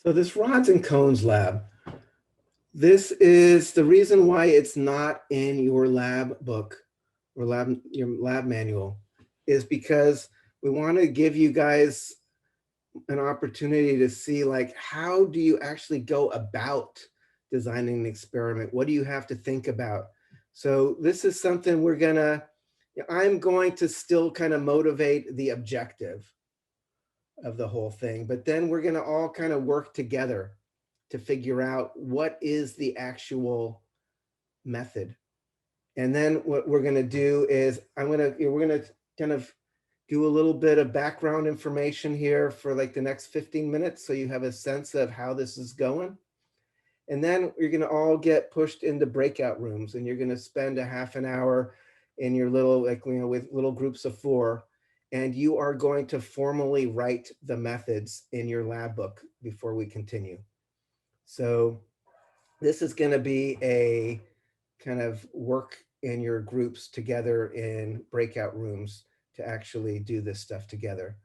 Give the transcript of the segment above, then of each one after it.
So this rods and cones lab, this is the reason why it's not in your lab book or your lab manual is because we want to give you guys an opportunity to see like, how do you actually go about designing an experiment? What do you have to think about? So this is something I'm going to still kind of motivate the objective of the whole thing, but then we're going to all kind of work together to figure out what is the actual method. And then what we're going to do is we're going to kind of do a little bit of background information here for like the next 15 minutes so you have a sense of how this is going. And then you're going to all get pushed into breakout rooms and you're going to spend a half an hour in your little, with little groups of 4. And you are going to formally write the methods in your lab book before we continue. So this is going to be a kind of work in your groups together in breakout rooms to actually do this stuff together.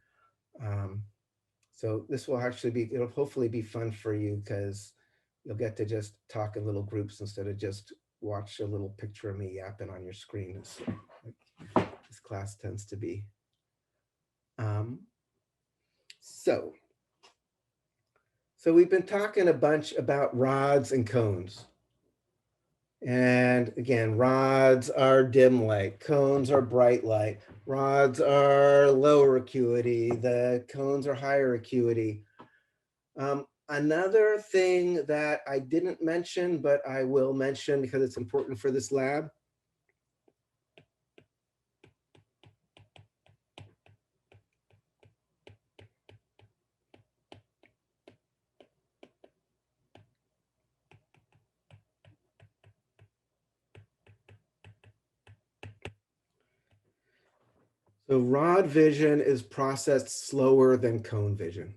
So this will actually be, it'll hopefully be fun for you because you'll get to just talk in little groups instead of just watch a little picture of me yapping on your screen. Like this class tends to be. So we've been talking a bunch about rods and cones. And again, rods are dim light, cones are bright light, rods are lower acuity, the cones are higher acuity. Another thing that I didn't mention, but I will mention because it's important for this lab. So rod vision is processed slower than cone vision.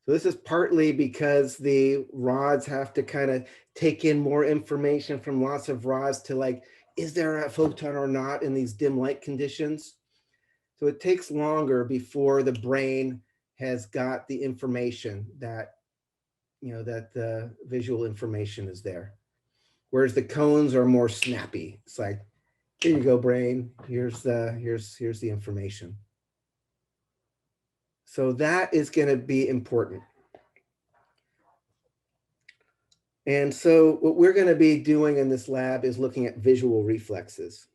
So this is partly because the rods have to kind of take in more information from lots of rods to like, is there a photon or not in these dim light conditions? So it takes longer before the brain has got the information that, that the visual information is there. Whereas the cones are more snappy. It's like, here you go, brain. Here's the information. So that is going to be important. And so what we're going to be doing in this lab is looking at visual reflexes.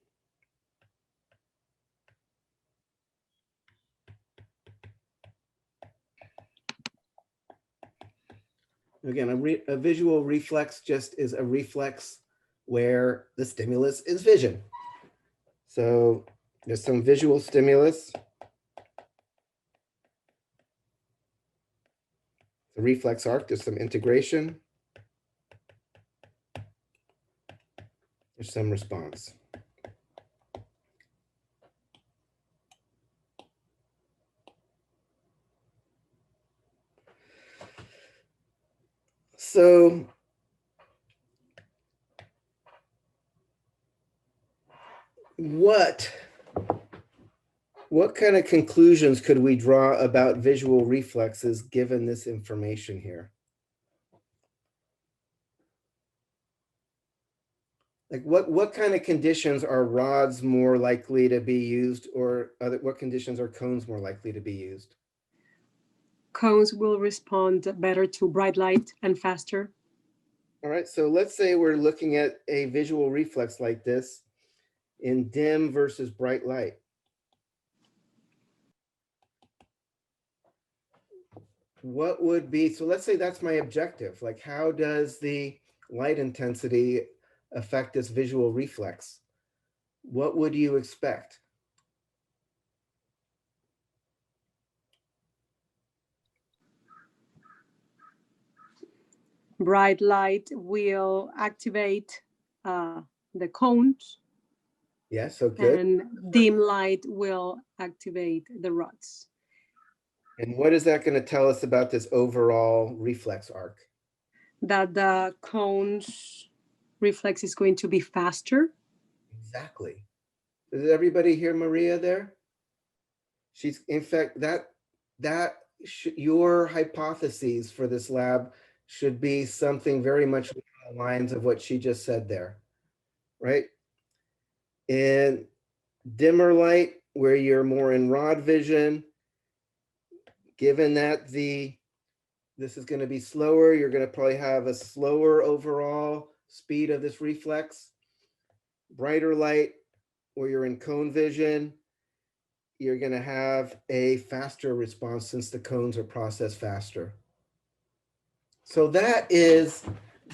Again, a visual reflex just is a reflex where the stimulus is vision. So there's some visual stimulus. The reflex arc, there's some integration. There's some response. So what kind of conclusions could we draw about visual reflexes given this information here? Like what kind of conditions are rods more likely to be used, or what conditions are cones more likely to be used? Cones will respond better to bright light and faster. All right, so let's say we're looking at a visual reflex like this in dim versus bright light. What would be, so let's say that's my objective. Like, how does the light intensity affect this visual reflex? What would you expect? Bright light will activate the cones. Yeah, so good. And dim light will activate the rods. And what is that going to tell us about this overall reflex arc? That the cones reflex is going to be faster. Exactly. Does everybody hear Maria there? She's, in fact, that your hypotheses for this lab should be something very much along the lines of what she just said there, right? In dimmer light, where you're more in rod vision, given that this is going to be slower, you're going to probably have a slower overall speed of this reflex. Brighter light, where you're in cone vision, you're going to have a faster response since the cones are processed faster. So that is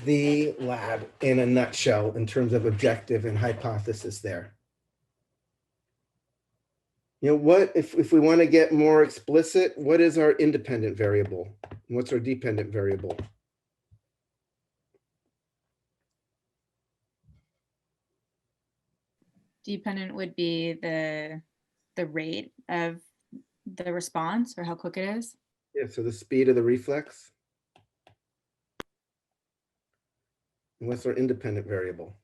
the lab in a nutshell in terms of objective and hypothesis there. What if we want to get more explicit, what is our independent variable? What's our dependent variable? Dependent would be the rate of the response or how quick it is. Yeah, so the speed of the reflex. And what's our independent variable?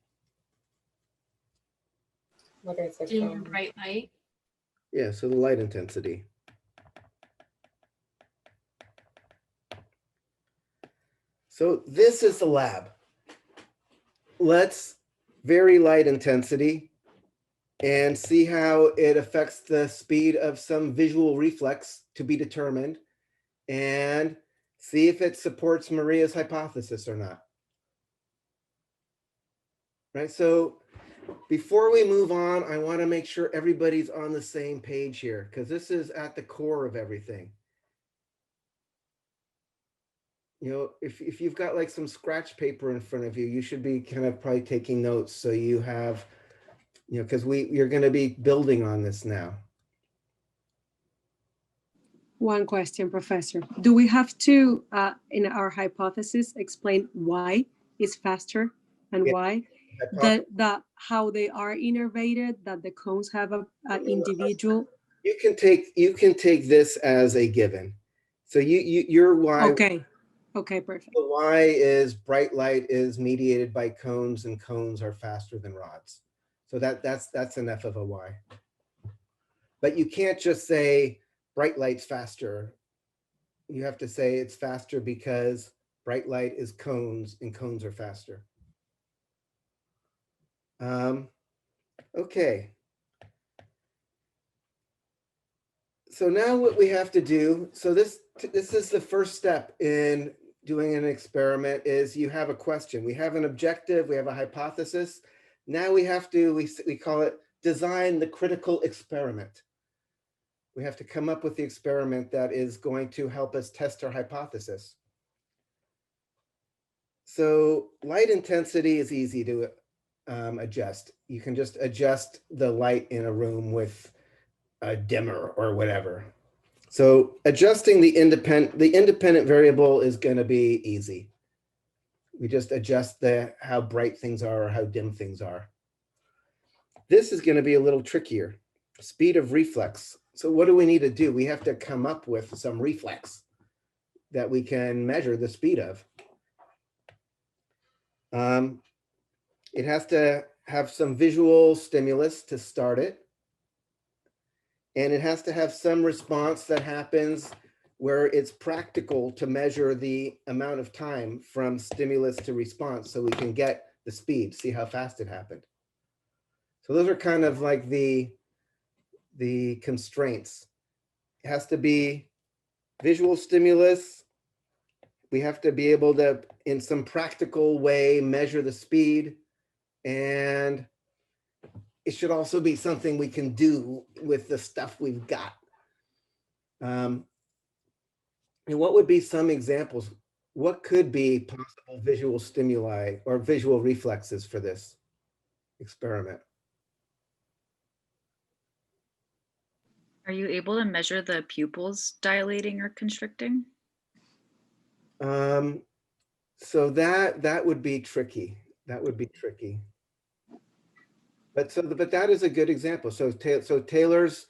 Dim or bright light. Yeah, so the light intensity. So this is the lab. Let's vary light intensity and see how it affects the speed of some visual reflex to be determined, and see if it supports Maria's hypothesis or not. Right, so before we move on, I want to make sure everybody's on the same page here, because this is at the core of everything. If you've got like some scratch paper in front of you, you should be kind of probably taking notes so you have, because you're going to be building on this now. One question, Professor. Do we have to, in our hypothesis, explain why it's faster and why how they are innervated, that the cones have an individual? You can take this as a given. So your why. Okay, perfect. The why is bright light is mediated by cones, and cones are faster than rods. So that's enough of a why. But you can't just say bright light's faster. You have to say it's faster because bright light is cones and cones are faster. Okay. So now what we have to do, so this is the first step in doing an experiment, is you have a question. We have an objective, we have a hypothesis. Now we have to, we call it design the critical experiment. We have to come up with the experiment that is going to help us test our hypothesis. So light intensity is easy to adjust. You can just adjust the light in a room with a dimmer or whatever. So adjusting the independent variable is going to be easy. We just adjust how bright things are or how dim things are. This is going to be a little trickier. Speed of reflex. So what do we need to do? We have to come up with some reflex that we can measure the speed of. It has to have some visual stimulus to start it. And it has to have some response that happens where it's practical to measure the amount of time from stimulus to response so we can get the speed, see how fast it happened. So those are kind of like the constraints. It has to be visual stimulus. We have to be able to, in some practical way, measure the speed, and it should also be something we can do with the stuff we've got. And what would be some examples? What could be possible visual stimuli or visual reflexes for this experiment? Are you able to measure the pupils dilating or constricting? So that would be tricky. That would be tricky. But that is a good example. So Taylor's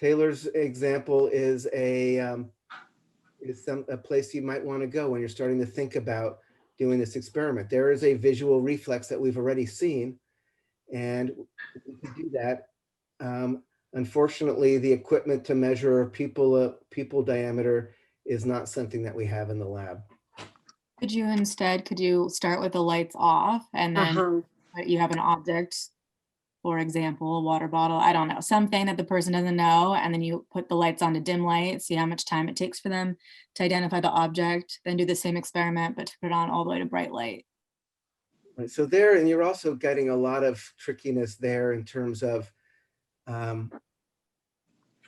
example is a place you might want to go when you're starting to think about doing this experiment. There is a visual reflex that we've already seen, and we could do that. Unfortunately, the equipment to measure pupil diameter is not something that we have in the lab. Could you start with the lights off and then you have an object, for example, a water bottle, I don't know, something that the person doesn't know, and then you put the lights on to dim light, see how much time it takes for them to identify the object, then do the same experiment, but to put it on all the way to bright light. Right, so there, and you're also getting a lot of trickiness there in terms of trying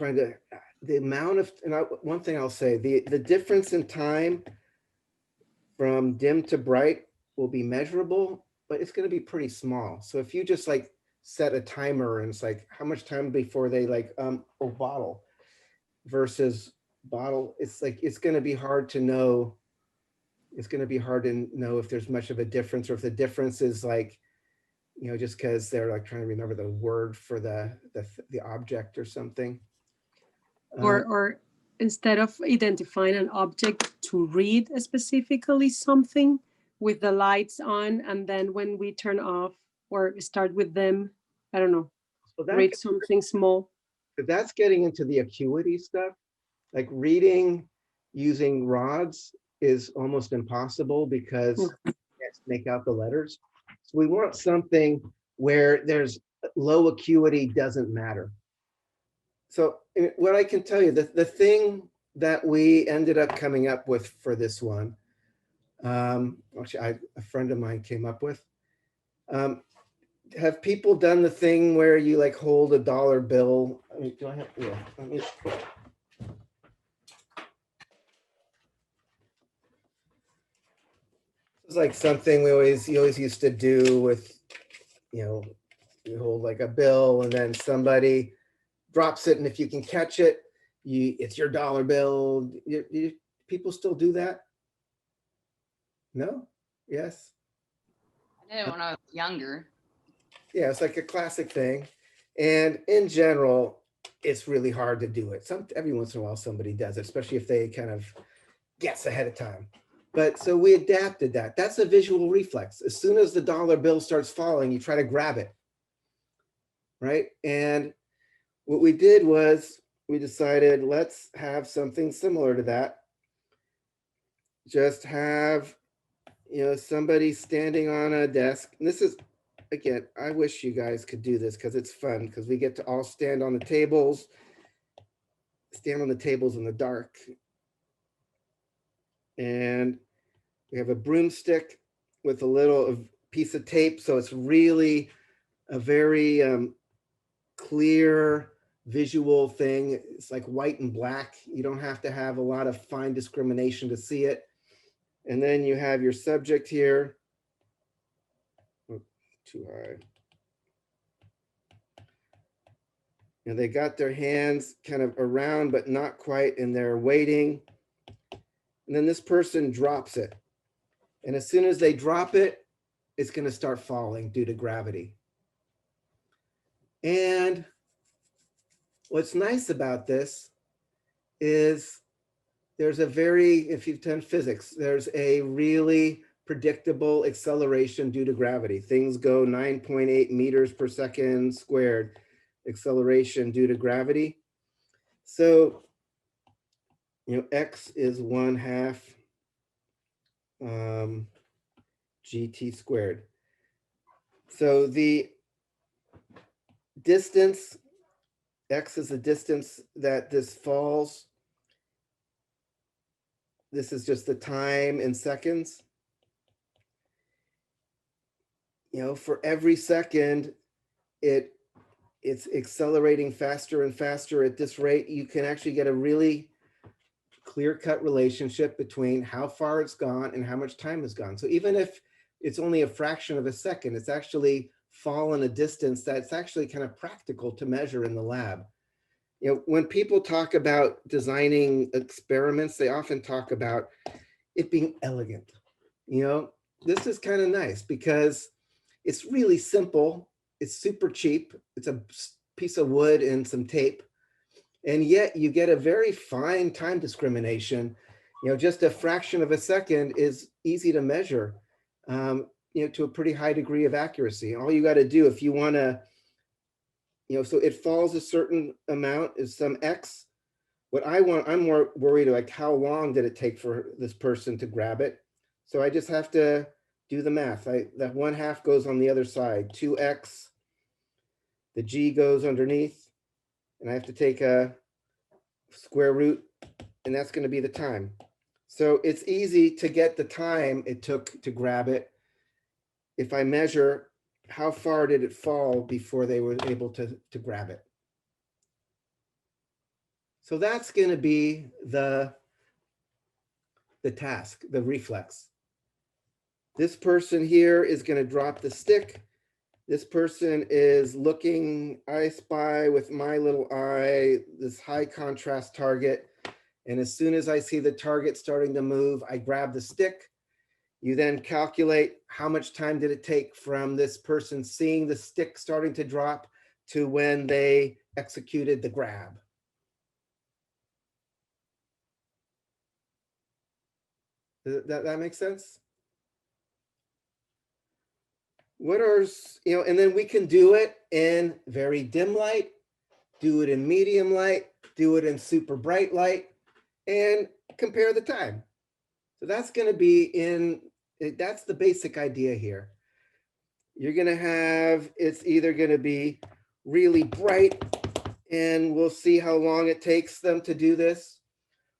to, the amount of, and one thing I'll say, the difference in time from dim to bright will be measurable, but it's going to be pretty small. So if you just like set a timer and it's like how much time before they like oh, bottle versus bottle, it's like it's going to be hard to know. It's going to be hard to know if there's much of a difference, or if the difference is like, you know, just because they're like trying to remember the word for the object or something. Or instead of identifying an object, to read specifically something with the lights on, and then when we turn off or start with them, I don't know, so read something small. That's getting into the acuity stuff. Like reading using rods is almost impossible because you can't make out the letters. So we want something where there's low acuity doesn't matter. So what I can tell you, the thing that we ended up coming up with for this one, actually a friend of mine came up with, have people done the thing where you like hold a dollar bill? I mean, do I have, yeah, let me, it's like something you always used to do with, you know, you hold like a bill and then somebody drops it, and if you can catch it, it's your dollar bill. People still do that? No? Yes? I did it when I was younger. Yeah, it's like a classic thing. And in general, it's really hard to do it. Every once in a while somebody does it, especially if they kind of guess ahead of time. But so we adapted that. That's a visual reflex. As soon as the dollar bill starts falling, you try to grab it, right? And what we did was we decided, let's have something similar to that. Just have, you know, somebody standing on a desk. And this is, again, I wish you guys could do this because it's fun, because we get to all stand on the tables in the dark. And we have a broomstick with a little piece of tape. So it's really a very clear visual thing. It's like white and black. You don't have to have a lot of fine discrimination to see it. And then you have your subject here. Oh, too high. And they got their hands kind of around, but not quite, and they're waiting. And then this person drops it. And as soon as they drop it, it's going to start falling due to gravity. And what's nice about this is there's a if you've done physics, there's a really predictable acceleration due to gravity. Things go 9.8 meters per second squared acceleration due to gravity. So, you know, X is 1/2 GT squared. So the distance, X is the distance that this falls. This is just the time in seconds. You know, for every second, it's accelerating faster and faster at this rate. You can actually get a really clear-cut relationship between how far it's gone and how much time has gone. So even if it's only a fraction of a second, it's actually fallen a distance that's actually kind of practical to measure in the lab. You know, when people talk about designing experiments, they often talk about it being elegant. You know, this is kind of nice because it's really simple. It's super cheap. It's a piece of wood and some tape. And yet you get a very fine time discrimination. You know, just a fraction of a second is easy to measure, you know, to a pretty high degree of accuracy. All you got to do if you want to, you know, so it falls a certain amount is some X. What I'm more worried like how long did it take for this person to grab it? So I just have to do the math. That 1/2 goes on the other side, 2x, the g goes underneath, and I have to take a square root, and that's going to be the time. So it's easy to get the time it took to grab it if I measure how far did it fall before they were able to grab it. So that's going to be the task, the reflex. This person here is going to drop the stick. This person is looking, I spy with my little eye, this high contrast target. And as soon as I see the target starting to move, I grab the stick. You then calculate how much time did it take from this person seeing the stick starting to drop to when they executed the grab. Does that make sense? What are, and then we can do it in very dim light, do it in medium light, do it in super bright light, and compare the time. So that's going to be that's the basic idea here. You're going to have, it's either going to be really bright, and we'll see how long it takes them to do this,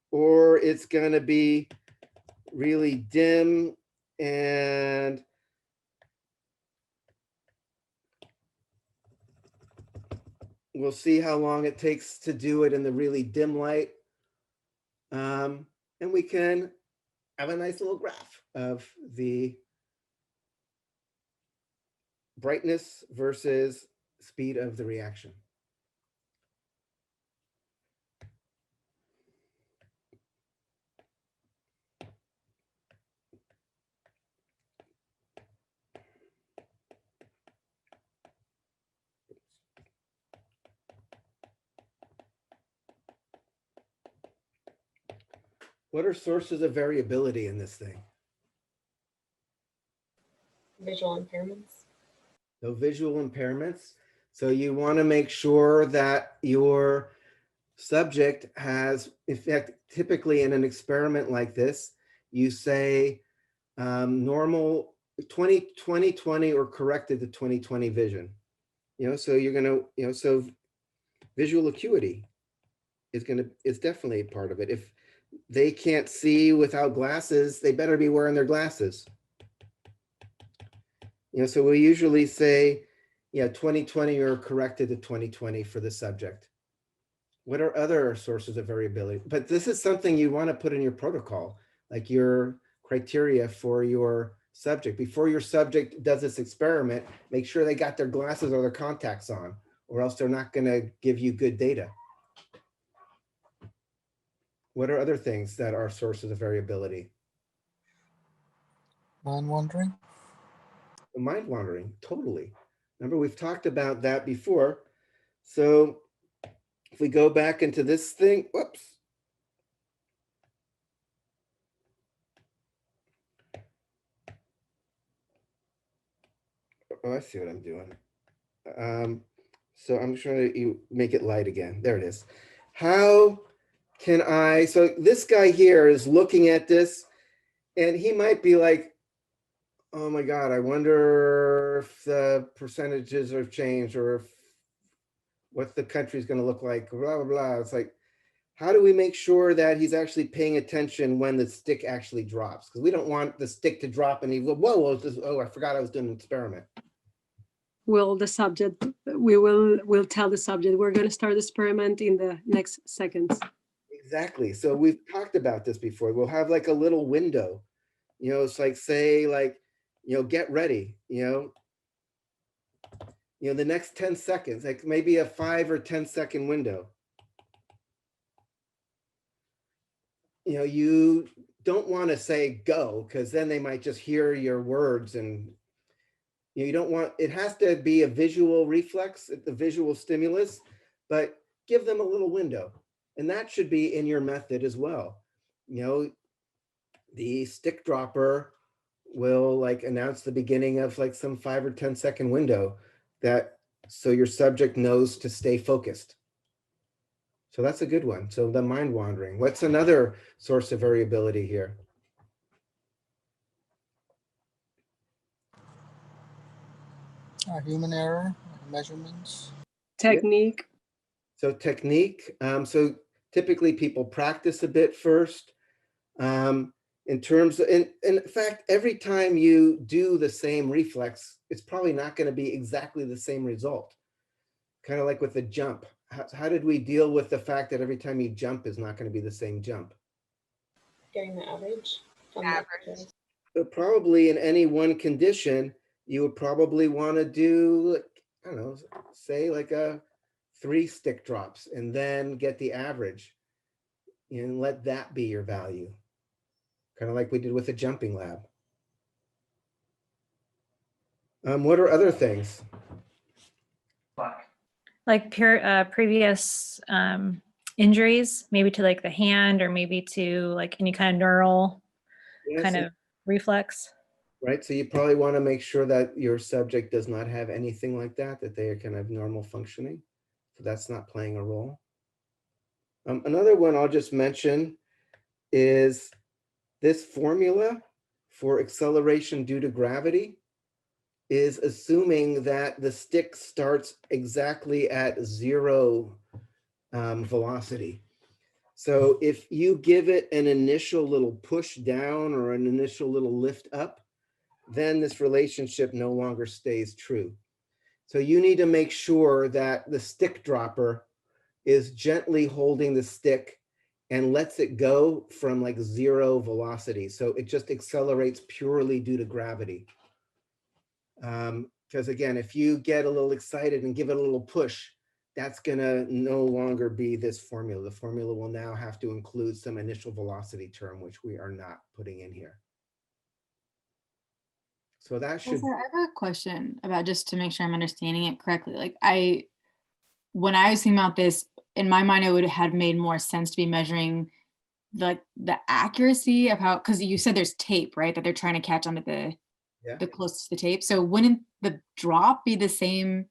or it's going to be really dim and we'll see how long it takes to do it in the really dim light. And we can have a nice little graph of the brightness versus speed of the reaction. What are sources of variability in this thing? Visual impairments. So visual impairments. So you want to make sure that your subject has, in fact, typically in an experiment like this, you say normal 20/20 or corrected to 20/20 vision. So you're going to, so visual acuity is definitely a part of it. If they can't see without glasses, they better be wearing their glasses. So we usually say, 20/20 or corrected to 20/20 for the subject. What are other sources of variability? But this is something you want to put in your protocol, like your criteria for your subject. Before your subject does this experiment, make sure they got their glasses or their contacts on, or else they're not going to give you good data. What are other things that are sources of variability? Mind wandering. Mind wandering, totally. Remember, we've talked about that before. So if we go back into this thing, whoops. Oh, I see what I'm doing. So I'm trying to make it light again. There it is. How can I, so this guy here is looking at this and he might be like, oh my God, I wonder if the percentages have changed or if what the country's going to look like, blah, blah, blah. It's like, how do we make sure that he's actually paying attention when the stick actually drops? Because we don't want the stick to drop and he go, whoa, oh, I forgot I was doing an experiment. Will the subject, we'll tell the subject, we're going to start the experiment in the next seconds. Exactly. So we've talked about this before. We'll have like a little window, it's like, say like, get ready, the next 10 seconds, like maybe a 5 or 10 second window. You don't want to say go, because then they might just hear your words and you don't want, it has to be a visual reflex, the visual stimulus, but give them a little window. And that should be in your method as well. The stick dropper will like announce the beginning of like some 5 or 10 second window so your subject knows to stay focused. So that's a good one. So the mind wandering. What's another source of variability here? Human error, measurements. Technique. So technique. So typically people practice a bit first. In terms of, in fact, every time you do the same reflex, it's probably not going to be exactly the same result. Kind of like with the jump. How did we deal with the fact that every time you jump is not going to be the same jump? Getting the average. From Average. So probably in any one condition, you would probably want to do, I don't know, say like a 3 stick drops and then get the average and let that be your value. Kind of like we did with the jumping lab. What are other things? Like previous injuries, maybe to like the hand or maybe to like any kind of neural kind of reflex. Right. So you probably want to make sure that your subject does not have anything like that, that they are kind of normal functioning. So that's not playing a role. Another one I'll just mention is this formula for acceleration due to gravity is assuming that the stick starts exactly at 0 velocity. So if you give it an initial little push down or an initial little lift up, then this relationship no longer stays true. So you need to make sure that the stick dropper is gently holding the stick and lets it go from like 0 velocity. So it just accelerates purely due to gravity. Because again, if you get a little excited and give it a little push, that's gonna no longer be this formula. The formula will now have to include some initial velocity term, which we are not putting in here. So that should. I have a question about, just to make sure I'm understanding it correctly. Like when I was thinking about this, in my mind, it would have made more sense to be measuring like the accuracy of how, because you said there's tape, right? That they're trying to catch onto the closest to the tape. So wouldn't the drop be the same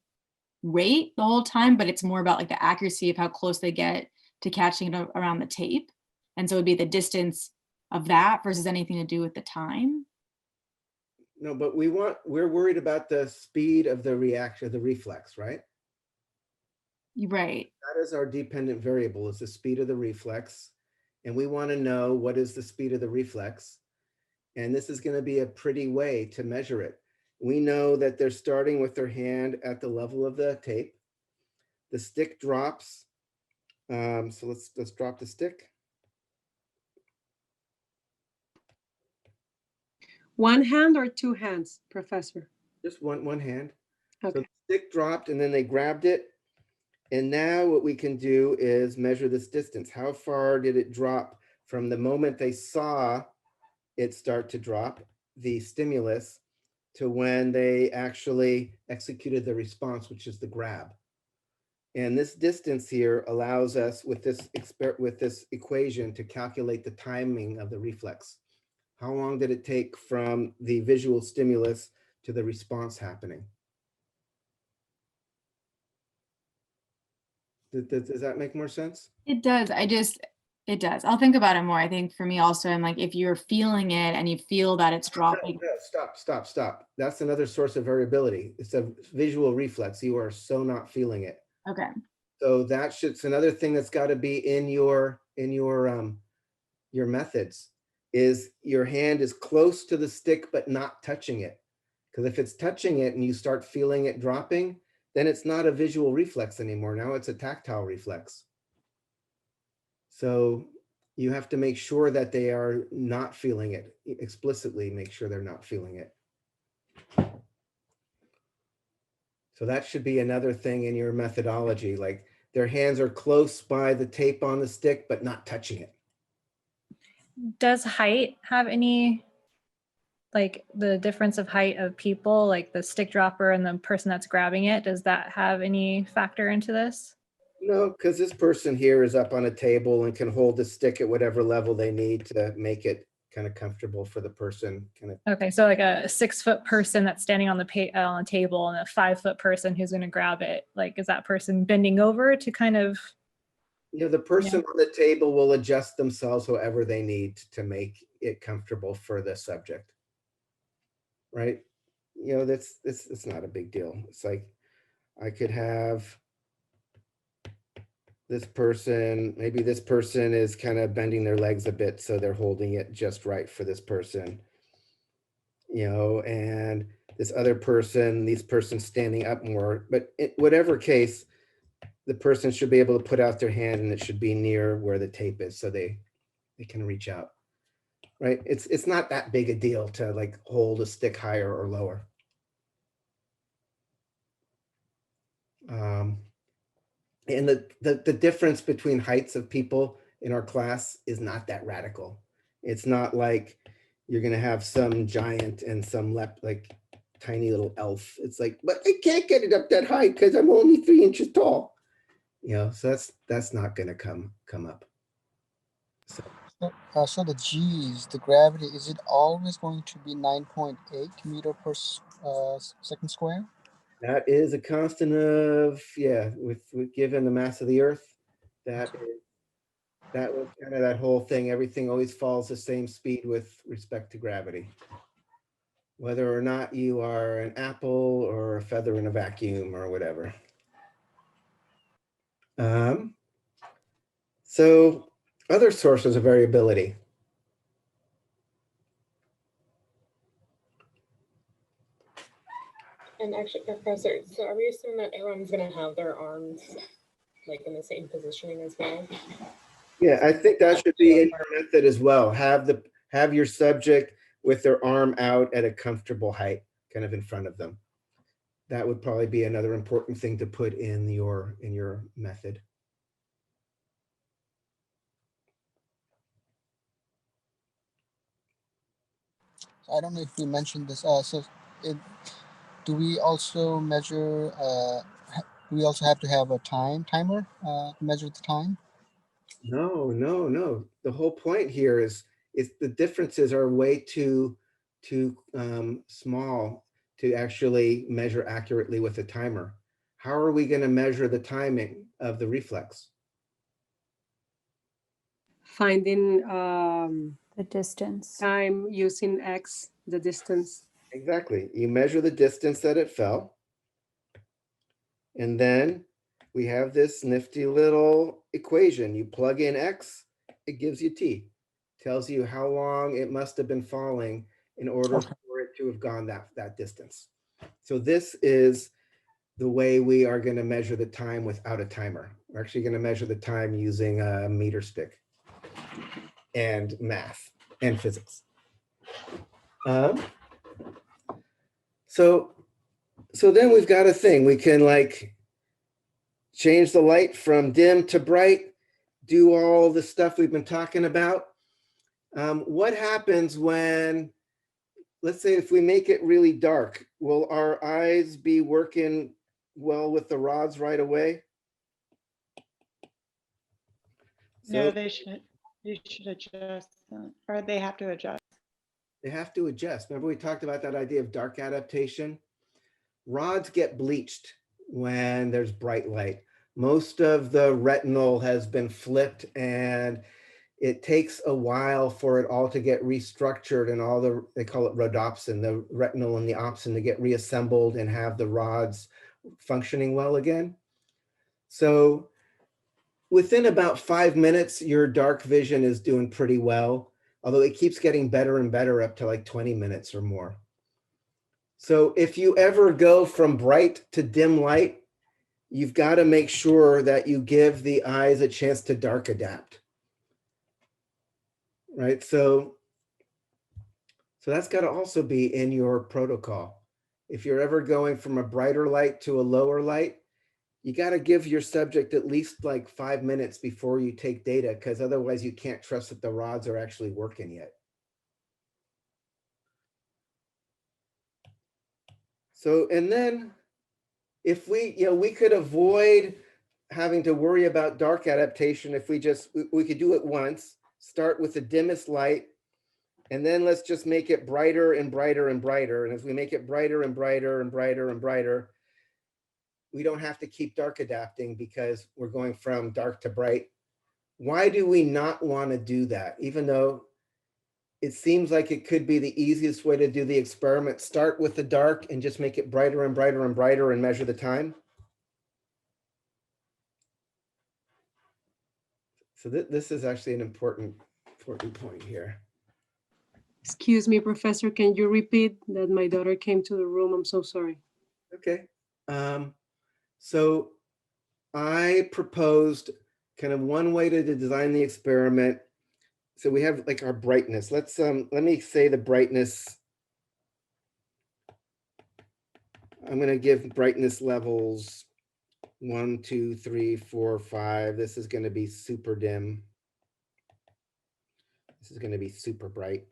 rate the whole time, but it's more about like the accuracy of how close they get to catching it around the tape? And so it would be the distance of that versus anything to do with the time? No, but we're worried about the speed of the reaction, the reflex, right? Right. That is our dependent variable, is the speed of the reflex. And we want to know what is the speed of the reflex. And this is going to be a pretty way to measure it. We know that they're starting with their hand at the level of the tape. The stick drops. So let's drop the stick. One hand or 2 hands, Professor? Just one hand. Okay. So the stick dropped and then they grabbed it. And now what we can do is measure this distance. How far did it drop from the moment they saw it start to drop, the stimulus, to when they actually executed the response, which is the grab. And this distance here allows us with this equation to calculate the timing of the reflex. How long did it take from the visual stimulus to the response happening? Does that make more sense? It does. It does. I'll think about it more. I think for me also, I'm like, if you're feeling it and you feel that it's dropping. No, stop. That's another source of variability. It's a visual reflex. You are so not feeling it. Okay. So it's another thing that's got to be in your methods, is your hand is close to the stick but not touching it. Because if it's touching it and you start feeling it dropping, then it's not a visual reflex anymore. Now it's a tactile reflex. So you have to make sure that they are not feeling it, explicitly make sure they're not feeling it. So that should be another thing in your methodology, like their hands are close by the tape on the stick, but not touching it. Does height have any, like the difference of height of people, like the stick dropper and the person that's grabbing it, does that have any factor into this? No, because this person here is up on a table and can hold the stick at whatever level they need to make it kind of comfortable for the person. Okay, so like a 6-foot person that's standing on the table and a 5-foot person who's going to grab it. Like, is that person bending over to kind of The person on the table will adjust themselves however they need to make it comfortable for the subject. Right? That's it's not a big deal. It's like I could have this person, maybe this person is kind of bending their legs a bit, so they're holding it just right for this person. And this other person, these person standing up more, but in whatever case, the person should be able to put out their hand and it should be near where the tape is so they can reach out, right? It's not that big a deal to like hold a stick higher or lower. And the difference between heights of people in our class is not that radical. It's not like you're gonna have some giant and some like tiny little elf. It's like, but I can't get it up that high because I'm only 3 inches tall. So that's not gonna come up. So the G's, the gravity, is it always going to be 9.8 meter per second square? That is a constant of, with given the mass of the Earth, that was kind of that whole thing. Everything always falls the same speed with respect to gravity. Whether or not you are an apple or a feather in a vacuum or whatever. So other sources of variability. And actually, Professor, so are we assuming that everyone's going to have their arms like in the same positioning as well? Yeah, I think that should be in your method as well. Have your subject with their arm out at a comfortable height, kind of in front of them. That would probably be another important thing to put in your method. I don't know if we mentioned this. Do we also measure? Do we also have to have a timer to measure the time? No. The whole point here is the differences are way too small to actually measure accurately with a timer. How are we going to measure the timing of the reflex? Finding The distance. time using X, the distance. Exactly. You measure the distance that it fell. And then we have this nifty little equation. You plug in X, it gives you T. Tells you how long it must have been falling in order for it to have gone that distance. So this is the way we are going to measure the time without a timer. We're actually going to measure the time using a meter stick and math and physics. So then we've got a thing. We can like change the light from dim to bright, do all the stuff we've been talking about. What happens when, let's say if we make it really dark, will our eyes be working well with the rods right away? No, they should. You should adjust that, or they have to adjust. They have to adjust. Remember we talked about that idea of dark adaptation? Rods get bleached when there's bright light. Most of the retinal has been flipped and it takes a while for it all to get restructured and they call it rhodopsin, the retinal and the opsin to get reassembled and have the rods functioning well again. So within about 5 minutes, your dark vision is doing pretty well, although it keeps getting better and better up to like 20 minutes or more. So if you ever go from bright to dim light, you've got to make sure that you give the eyes a chance to dark adapt. Right? So that's got to also be in your protocol. If you're ever going from a brighter light to a lower light, you got to give your subject at least like 5 minutes before you take data, because otherwise you can't trust that the rods are actually working yet. So, and then if we could avoid having to worry about dark adaptation if we could do it once, start with the dimmest light, and then let's just make it brighter and brighter and brighter. And as we make it brighter and brighter and brighter and brighter, we don't have to keep dark adapting because we're going from dark to bright Why do we not want to do that? Even though it seems like it could be the easiest way to do the experiment. Start with the dark and just make it brighter and brighter and brighter and measure the time. So this is actually an important point here. Excuse me, Professor, can you repeat that? My daughter came to the room. I'm so sorry. Okay. So I proposed kind of one way to design the experiment. So we have like our brightness. Let's let me say the brightness. I'm going to give brightness levels 1, 2, 3, 4, 5. This is going to be super dim. This is going to be super bright,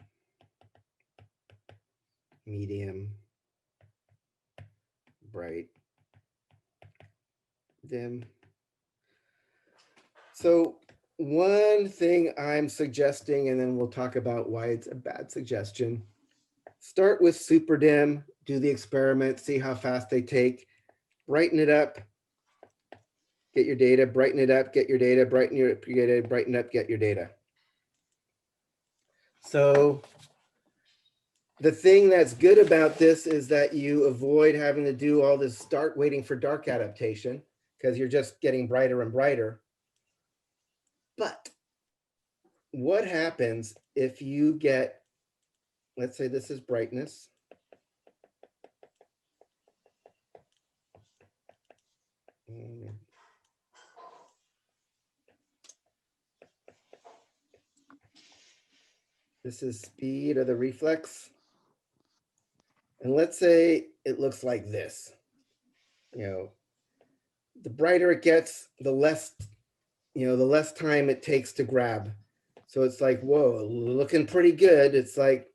medium, bright, dim. So one thing I'm suggesting, and then we'll talk about why it's a bad suggestion. Start with super dim, do the experiment, see how fast they take, brighten it up, get your data, brighten it up, get your data, brighten your data, brighten up, get your data. So the thing that's good about this is that you avoid having to do all this start waiting for dark adaptation because you're just getting brighter and brighter. But what happens if you get, let's say this is brightness. This is speed of the reflex. And let's say it looks like this. You know, the brighter it gets, the less, the less time it takes to grab. So it's like, whoa, looking pretty good. It's like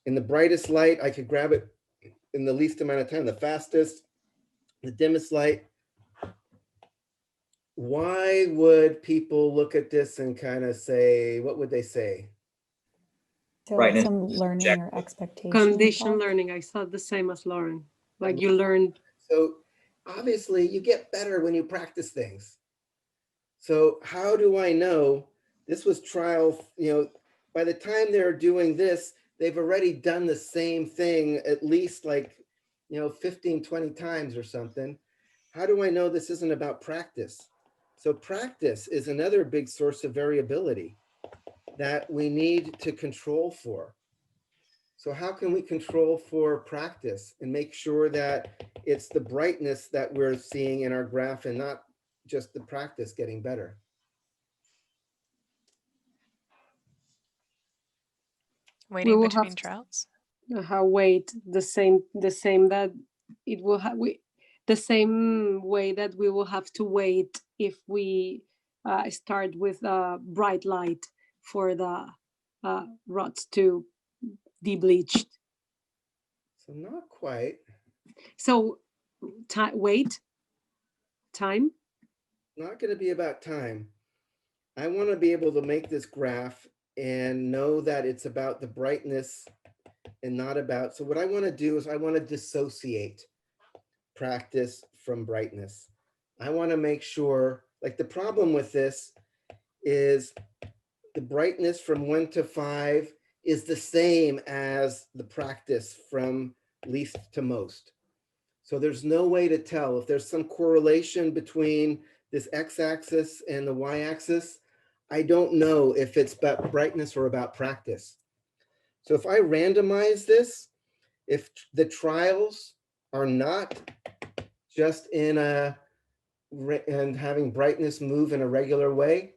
in the brightest light, I could grab it in the least amount of time, the fastest, the dimmest light. Why would people look at this and kind of say, what would they say? So Brightness some learning check. or expectation. Condition involved. learning. I thought the same as Lauren. Like you learned. So obviously you get better when you practice things. So how do I know? This was trial, by the time they're doing this, they've already done the same thing at least like, 15, 20 times or something. How do I know this isn't about practice? So practice is another big source of variability that we need to control for. So how can we control for practice and make sure that it's the brightness that we're seeing in our graph and not just the practice getting better? Waiting between trials? Wait, the same that it will have, the same way that we will have to wait if we start with a bright light for the rods to be bleached. So not quite. So wait, time? Not going to be about time. I want to be able to make this graph and know that it's about the brightness and not about, so what I want to do is I want to dissociate practice from brightness. I want to make sure, like the problem with this is the brightness from 1 to 5 is the same as the practice from least to most. So there's no way to tell if there's some correlation between this x-axis and the y-axis. I don't know if it's about brightness or about practice. So if I randomize this, if the trials are not just in and having brightness move in a regular way,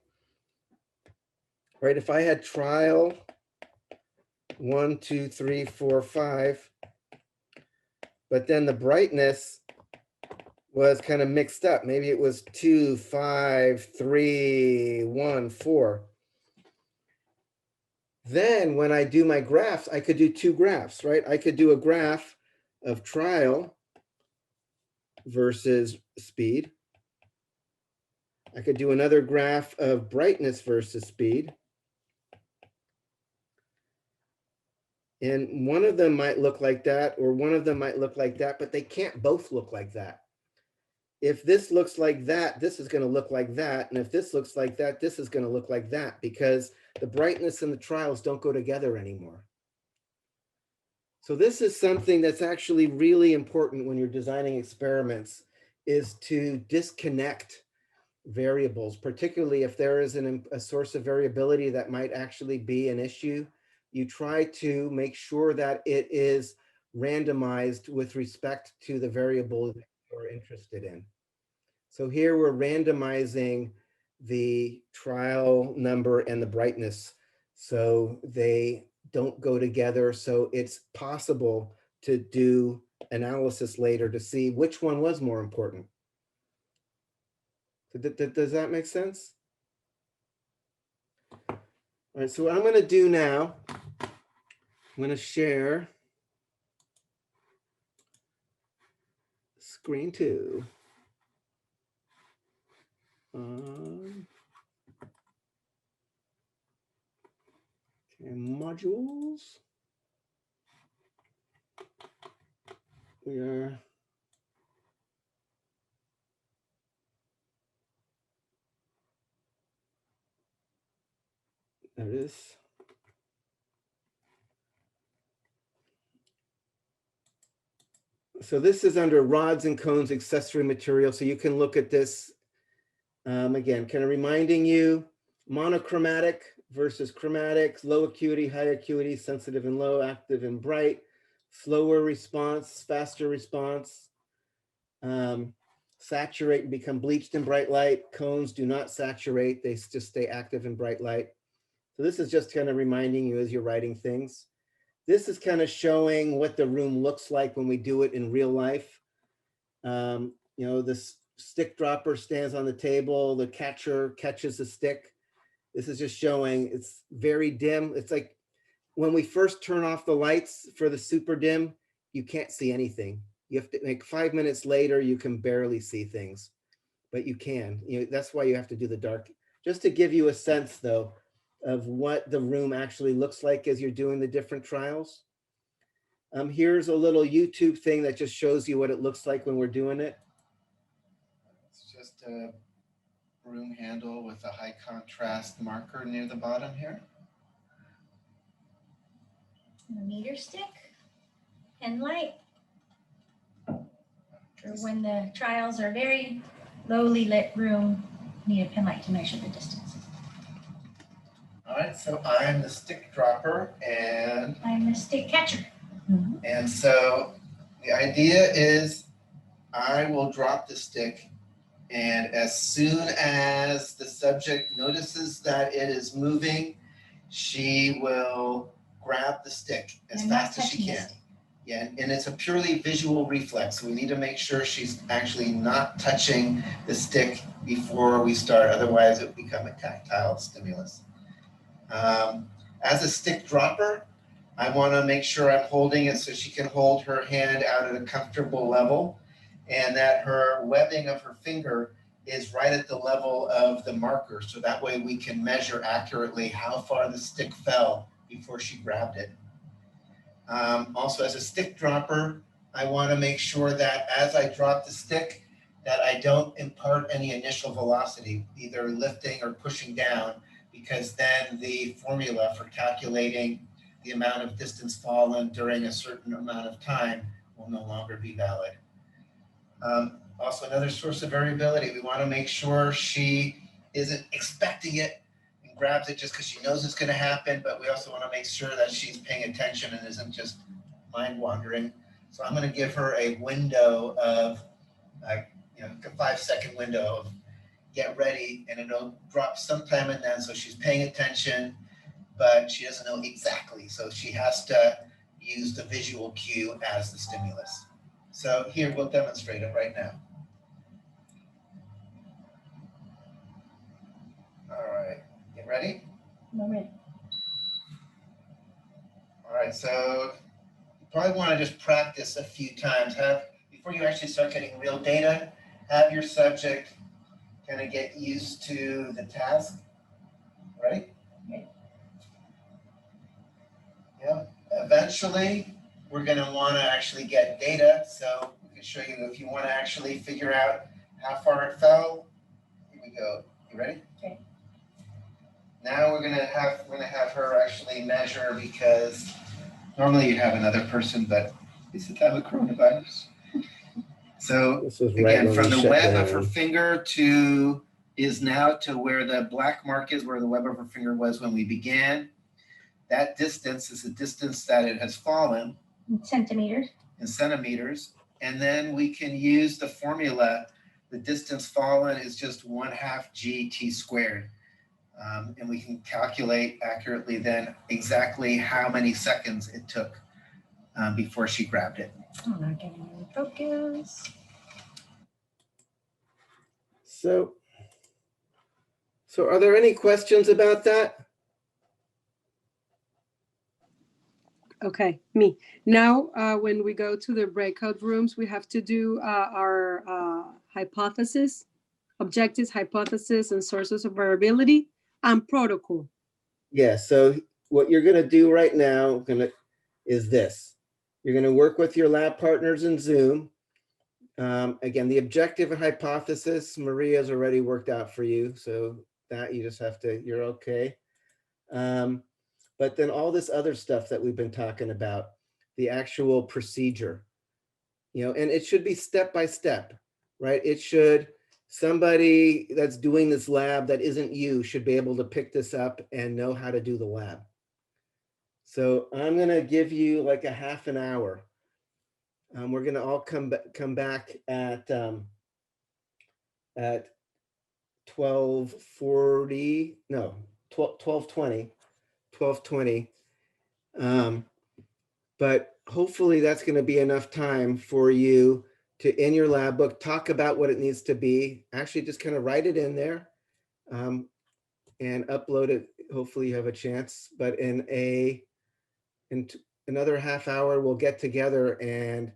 right? If I had trial 1, 2, 3, 4, 5, but then the brightness was kind of mixed up. Maybe it was 2, 5, 3, 1, 4. Then when I do my graphs, I could do 2 graphs, right? I could do a graph of trial versus speed. I could do another graph of brightness versus speed. And one of them might look like that, or one of them might look like that, but they can't both look like that. if this looks like that, this is going to look like that. And if this looks like that, this is going to look like that, because the brightness and the trials don't go together anymore. So this is something that's actually really important when you're designing experiments, is to disconnect variables, particularly if there is a source of variability that might actually be an issue. You try to make sure that it is randomized with respect to the variable that you're interested in. So here we're randomizing the trial number and the brightness, so they don't go together. So it's possible to do analysis later to see which one was more important. Does that make sense? All right, so what I'm going to do now, I'm going to share screen 2. Okay, modules. We are there it is. So this is under rods and cones accessory material. So you can look at this again, kind of reminding you monochromatic versus chromatic, low acuity, high acuity, sensitive and low, active and bright, slower response, faster response, saturate and become bleached in bright light. Cones do not saturate, they just stay active in bright light. So this is just kind of reminding you as you're writing things. This is kind of showing what the room looks like when we do it in real life. You know, this stick dropper stands on the table, the catcher catches the stick. This is just showing it's very dim. It's like when we first turn off the lights for the super dim, you can't see anything. You have to, like 5 minutes later, you can barely see things, but you can. You know, that's why you have to do the dark. Just to give you a sense though, of what the room actually looks like as you're doing the different trials. Here's a little YouTube thing that just shows you what it looks like when we're doing it. It's just a broom handle with a high contrast marker near the bottom here. A meter stick, pen light, for when the trials are very lowly lit room, need a pen light to measure the distance. All right, so I'm the stick dropper and I'm the stick catcher. And so the idea is I will drop the stick, and as soon as the subject notices that it is moving, she will grab the stick as fast as she can. Yeah, and it's a purely visual reflex. So we need to make sure she's actually not touching the stick before we start. Otherwise, it will become a tactile stimulus. As a stick dropper, I want to make sure I'm holding it so she can hold her hand out at a comfortable level, and that her webbing of her finger is right at the level of the marker. So that way we can measure accurately how far the stick fell before she grabbed it. Also, as a stick dropper, I want to make sure that as I drop the stick, that I don't impart any initial velocity, either lifting or pushing down, because then the formula for calculating the amount of distance fallen during a certain amount of time will no longer be valid. Also, another source of variability, we want to make sure she isn't expecting it and grabs it just because she knows it's going to happen, but we also want to make sure that she's paying attention and isn't just mind wandering. So I'm going to give her a window of, a 5-second window of get ready, and it'll drop sometime in then, so she's paying attention, but she doesn't know exactly. So she has to use the visual cue as the stimulus. So here, we'll demonstrate it right now. All right, get ready? I'm ready. All right, so you probably want to just practice a few times. Before you actually start getting real data, have your subject kind of get used to the task. Ready? Yeah. Eventually, we're going to want to actually get data. So we can show you if you want to actually figure out how far it fell. Here we go. You ready? Okay. Now we're gonna have her actually measure, because normally you have another person, but is it that a coronavirus? So This is right again, when from we the shut web of her down. finger to is now to where the black mark is, where the web of her finger was when we began. That distance is the distance that it has fallen. In centimeters. In centimeters. And then we can use the formula. The distance fallen is just 1/2 gt squared. And we can calculate accurately then exactly how many seconds it took before she grabbed it. I'm not getting any focus. So are there any questions about that? Okay, me. Now, when we go to the breakout rooms, we have to do our hypothesis, objectives, hypothesis, and sources of variability, and protocol. Yeah, so what you're gonna do right now is this. You're gonna work with your lab partners in Zoom. Again, the objective and hypothesis, Maria's already worked out for you, so that you just have to, you're okay. But then all this other stuff that we've been talking about, the actual procedure, and it should be step by step, right? It should, somebody that's doing this lab that isn't you should be able to pick this up and know how to do the lab. So I'm gonna give you like a half an hour. We're gonna all come back at 12:40, no, 12:20. But hopefully that's going to be enough time for you to, in your lab book, talk about what it needs to be. Actually, just kind of write it in there and upload it. Hopefully you have a chance. But in another half hour, we'll get together and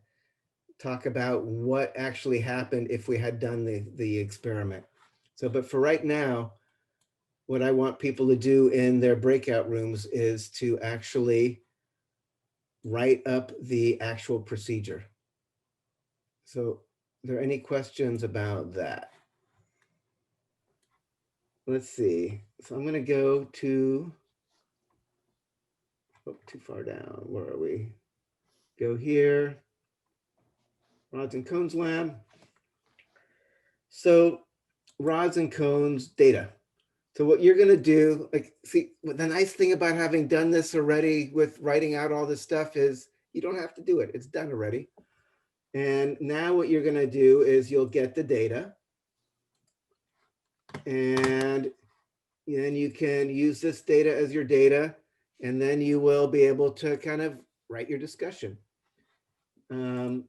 talk about what actually happened if we had done the experiment. So, but for right now, what I want people to do in their breakout rooms is to actually write up the actual procedure. So are there any questions about that? Let's see. So I'm going to go to, oh, too far down. Where are we? Go here. Rods and cones lab. So rods and cones data. So what you're going to do, like, see, the nice thing about having done this already with writing out all this stuff is you don't have to do it. It's done already. And now what you're going to do is you'll get the data. And then you can use this data as your data. And then you will be able to kind of write your discussion. So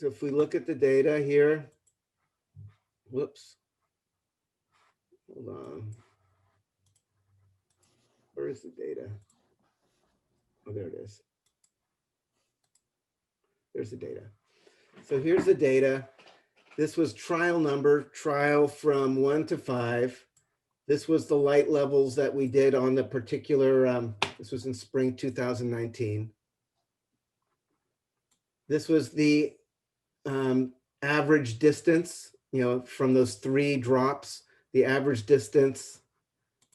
if we look at the data here, whoops, hold on. Where is the data? Oh, there it is. There's the data. So here's the data. This was trial number, trial from 1 to 5. This was the light levels that we did on the particular, this was in spring 2019. This was the average distance, from those 3 drops, the average distance.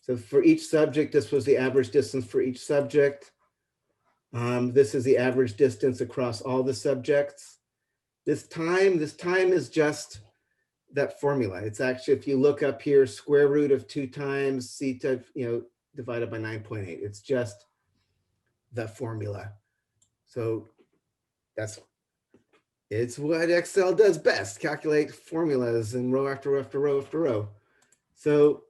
So for each subject, this was the average distance for each subject. This is the average distance across all the subjects. This time is just that formula. It's actually, if you look up here, square root of 2 times theta, divided by 9.8. It's just the formula. So it's what Excel does best, calculate formulas and row after row after row after row. So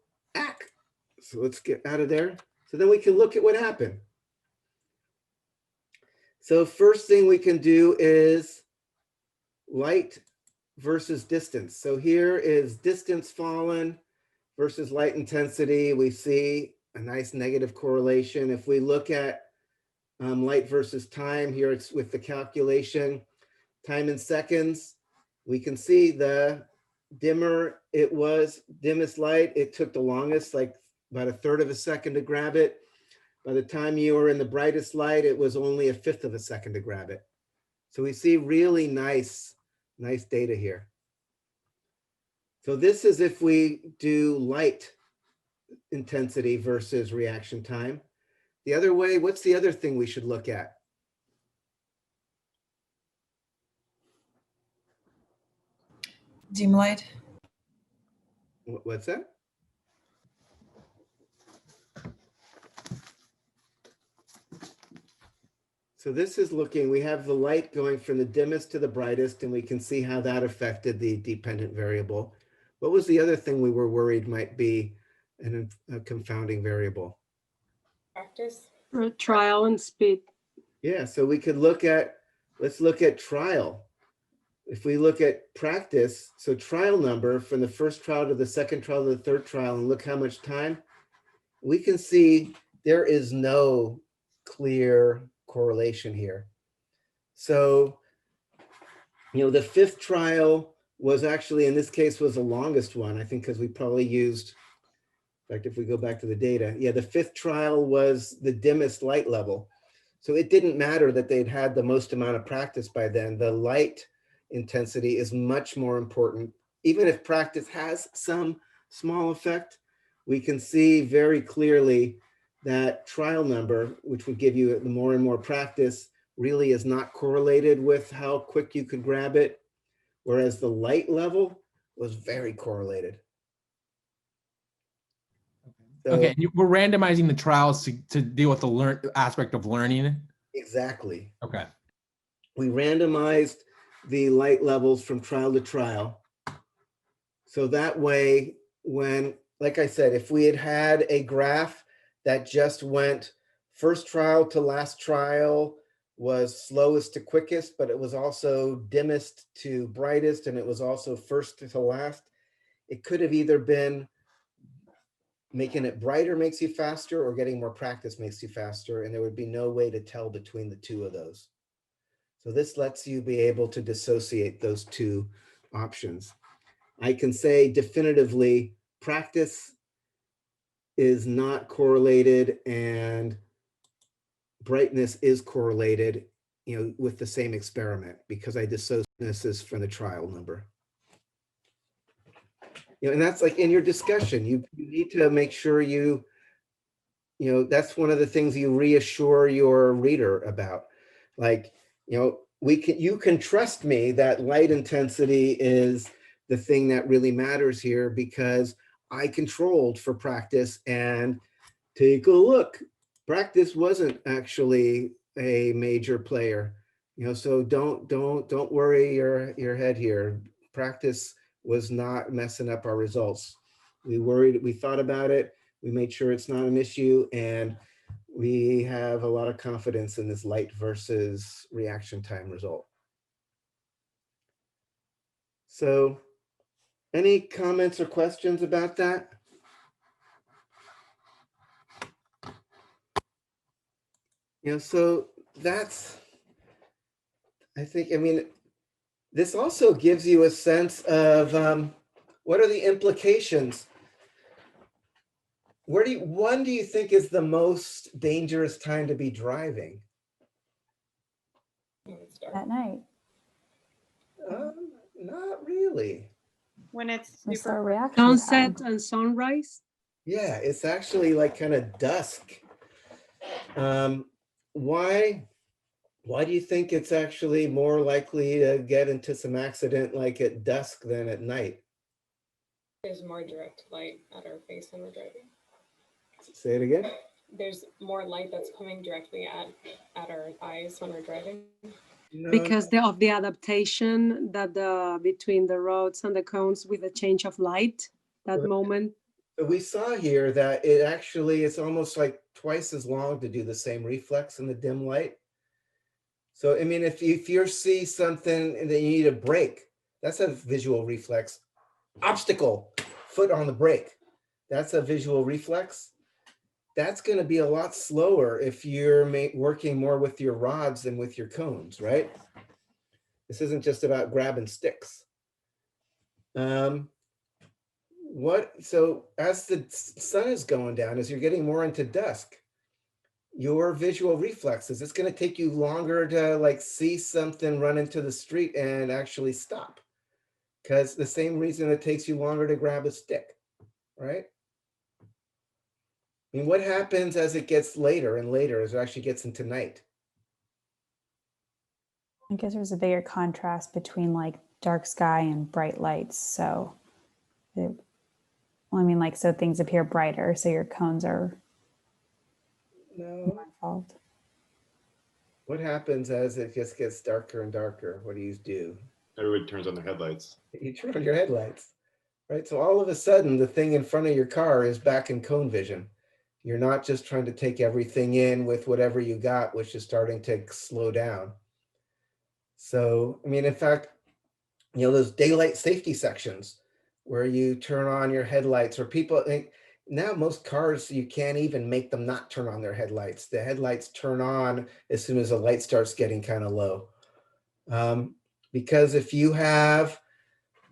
let's get out of there. So then we can look at what happened. So first thing we can do is light versus distance. So here is distance fallen versus light intensity. We see a nice negative correlation. If we look at light versus time, here it's with the calculation, time in seconds, we can see the dimmer it was, dimmest light, it took the longest, like about 1/3 of a second to grab it. By the time you were in the brightest light, it was only 1/5 of a second to grab it. So we see really nice data here. So this is if we do light intensity versus reaction time. The other way, what's the other thing we should look at? Dim light. What's that? So this is looking, we have the light going from the dimmest to the brightest, and we can see how that affected the dependent variable. What was the other thing we were worried might be a confounding variable? Practice. Trial and speed. Yeah, so we could look at, let's look at trial. If we look at practice, so trial number from the first trial to the second trial to the third trial, and look how much time, we can see there is no clear correlation here. So, you know, the fifth trial was actually, in this case, was the longest one, I think, because we probably used, in fact, if we go back to the data, yeah, the fifth trial was the dimmest light level. So it didn't matter that they'd had the most amount of practice by then. The light intensity is much more important. Even if practice has some small effect, we can see very clearly that trial number, which would give you the more and more practice, really is not correlated with how quick you could grab it, whereas the light level was very correlated. So, okay, we're randomizing the trials to deal with the aspect of learning. Exactly. Okay. We randomized the light levels from trial to trial. So that way, when, like I said, if we had had a graph that just went first trial to last trial was slowest to quickest, but it was also dimmest to brightest, and it was also first to last, it could have either been making it brighter makes you faster or getting more practice makes you faster, and there would be no way to tell between the two of those. So this lets you be able to dissociate those two options. I can say definitively practice is not correlated and brightness is correlated, you know, with the same experiment, because I dissociate this from the trial number. You know, and that's like in your discussion, you need to make sure you know, that's one of the things you reassure your reader about. Like, you know, you can trust me that light intensity is the thing that really matters here, because I controlled for practice, and take a look, practice wasn't actually a major player. You know, so don't worry your head here. Practice was not messing up our results. We thought about it, we made sure it's not an issue, and we have a lot of confidence in this light versus reaction time result. So any comments or questions about that? You know, so that's, I think, I mean, this also gives you a sense of what are the implications? When do you think is the most dangerous time to be driving? At night. Not really. When it's We super start reaction Sunset time. and sunrise. Yeah, it's actually like kind of dusk. Why do you think it's actually more likely to get into some accident like at dusk than at night? There's more direct light at our face when we're driving. Say it again. There's more light that's coming directly at our eyes when we're driving. Because of the adaptation that between the roads and the cones with the change of light, that moment. So we saw here that it actually is almost like twice as long to do the same reflex in the dim light. So, I mean, if you see something and then you need a brake, that's a visual reflex. Obstacle, foot on the brake, that's a visual reflex. That's going to be a lot slower if you're working more with your rods than with your cones, right? This isn't just about grabbing sticks. So as the sun is going down, as you're getting more into dusk, your visual reflexes, it's going to take you longer to like see something run into the street and actually stop, because the same reason it takes you longer to grab a stick, right? I mean, what happens as it gets later and later, as it actually gets into night? I guess there's a bigger contrast between like dark sky and bright lights. So, well, I mean, like, so things appear brighter, so your cones are more involved. What happens as it just gets darker and darker? What do you do? Everybody turns on their headlights. You turn on your headlights, right? So all of a sudden, the thing in front of your car is back in cone vision. You're not just trying to take everything in with whatever you got, which is starting to slow down. So, I mean, in fact, those daylight safety sections where you turn on your headlights, or people think now most cars, you can't even make them not turn on their headlights. The headlights turn on as soon as the light starts getting kind of low. Because if you have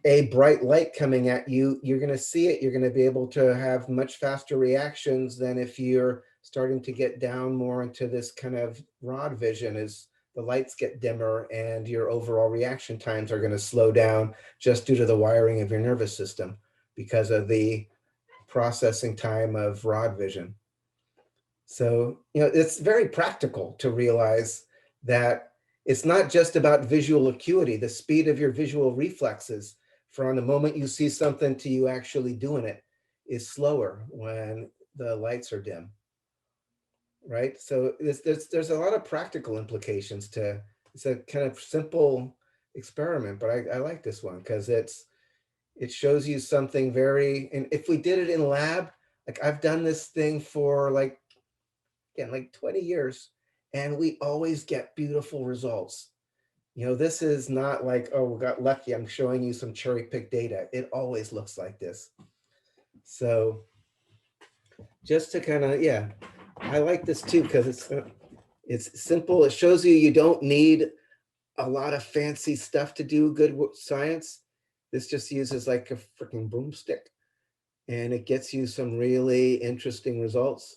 a bright light coming at you, you're going to see it. You're going to be able to have much faster reactions than if you're starting to get down more into this kind of rod vision as the lights get dimmer, and your overall reaction times are going to slow down just due to the wiring of your nervous system because of the processing time of rod vision. So, it's very practical to realize that it's not just about visual acuity, the speed of your visual reflexes from the moment you see something to you actually doing it is slower when the lights are dim, right? So there's a lot of practical implications to, it's a kind of simple experiment, but I like this one because it shows you something very, and if we did it in lab, like I've done this thing for like 20 years, and we always get beautiful results. This is not like, oh, we got lucky, I'm showing you some cherry picked data. It always looks like this. So just to kind of, I like this too, because it's simple. It shows you don't need a lot of fancy stuff to do good science. This just uses like a freaking broomstick, and it gets you some really interesting results.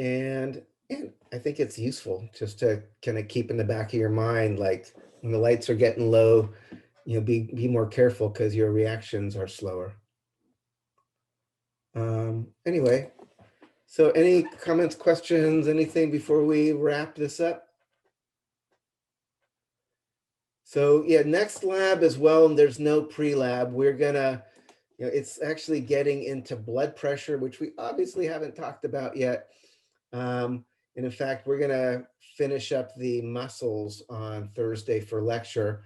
And I think it's useful just to kind of keep in the back of your mind, like when the lights are getting low, be more careful because your reactions are slower. Anyway, so any comments, questions, anything before we wrap this up? So next lab as well, and there's no pre-lab. We're gonna, it's actually getting into blood pressure, which we obviously haven't talked about yet. And in fact, we're going to finish up the muscles on Thursday for lecture.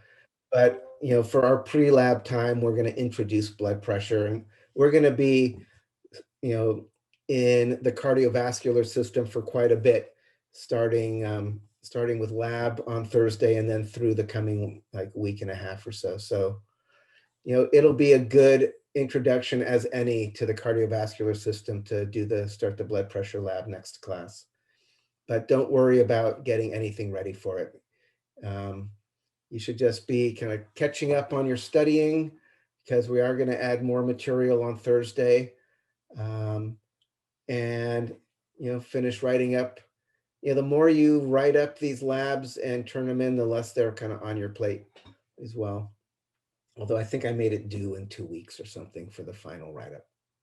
But, for our pre-lab time, we're going to introduce blood pressure. And we're going to be, in the cardiovascular system for quite a bit, starting with lab on Thursday and then through the coming week and a half or so. So, it'll be a good introduction as any to the cardiovascular system to start the blood pressure lab next class. But don't worry about getting anything ready for it. You should just be kind of catching up on your studying, because we are going to add more material on Thursday, and finish writing up. The more you write up these labs and turn them in, the less they're kind of on your plate as well. Although I think I made it due in 2 weeks or something for the final write-up.